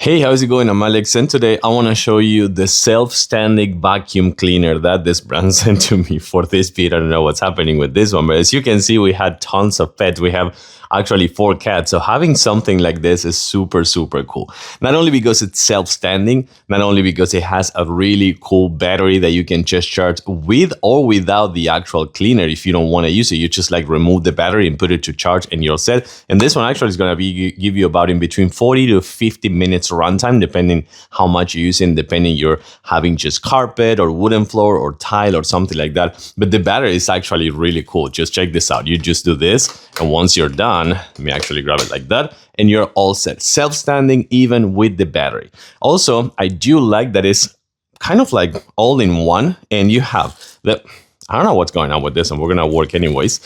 Hey, how's it going? I'm Alex, and today I want to show you the self-standing vacuum cleaner that this brand sent to me for this video. I don't know what's happening with this one, but as you can see, we had tons of pets. We have actually 4 cats, so having something like this is super cool. Not only because it's self-standing, not only because it has a really cool battery that you can just charge with or without the actual cleaner. If you don't want to use it, you just like remove the battery and put it to charge and you're set. And this one actually is going to give you about in between 40 to 50 minutes runtime, depending how much you're using, depending you're having just carpet or wooden floor or tile or something like that. But the battery is actually really cool. Just check this out. You just do this, and once you're done, let me actually grab it like that, and you're all set. Self-standing even with the battery. Also, I do like that it's kind of like all in one, and you have the, I don't know what's going on with this, and we're gonna work anyways.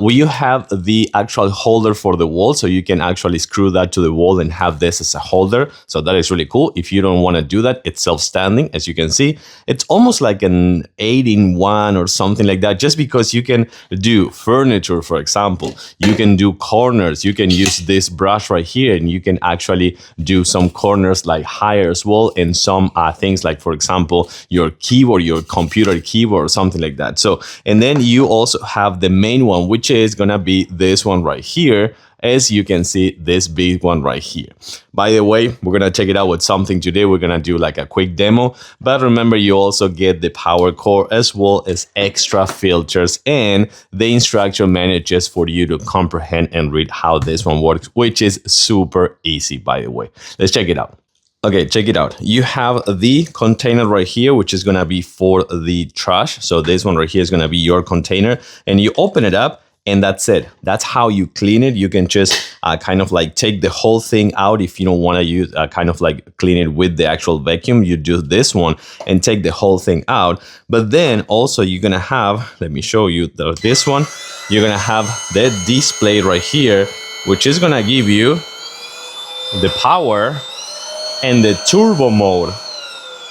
You have the actual holder for the wall, so you can actually screw that to the wall and have this as a holder. So that is really cool. If you don't want to do that, it's self-standing, as you can see. It's almost like an 8-in-1 or something like that, just because you can do furniture, for example. You can do corners. You can use this brush right here, and you can actually do some corners like higher as well, and some things like, for example, your keyboard, your computer keyboard or something like that. So, and then you also have the main one, which is gonna be this one right here. As you can see, this big one right here. By the way, we're gonna check it out with something today. We're gonna do like a quick demo, but remember, you also get the power cord as well as extra filters and the instruction manual just for you to comprehend and read how this one works, which is super easy, by the way. Let's check it out. Okay, check it out. You have the container right here, which is gonna be for the trash. So this one right here is gonna be your container, and you open it up, and that's it. That's how you clean it. You can just kind of like take the whole thing out. If you don't want to use kind of like clean it with the actual vacuum, you do this one and take the whole thing out. But then also you're gonna have, let me show you this one. You're gonna have the display right here, which is gonna give you the power and the turbo mode,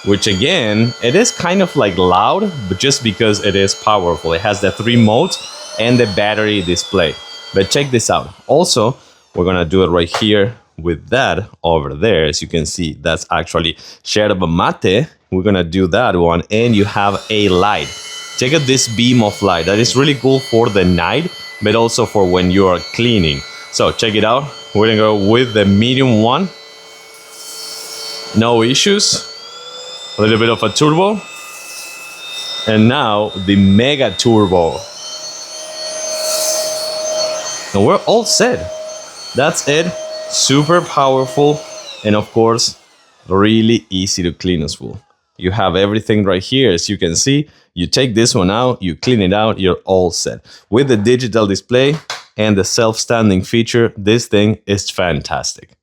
which again, it is kind of like loud, but just because it is powerful. It has the 3 modes and the battery display. But check this out. Also, we're gonna do it right here with that over there. As you can see, that's actually yerba mate. We're gonna do that one, and you have a light. Check out this beam of light. That is really cool for the night, but also for when you are cleaning. So check it out. We're gonna go with the medium one. No issues. A little bit of a turbo. And now the mega turbo. And we're all set. That's it. Super powerful. And of course, really easy to clean as well. You have everything right here. As you can see, you take this one out, you clean it out, you're all set. With the digital display and the self-standing feature, this thing is fantastic.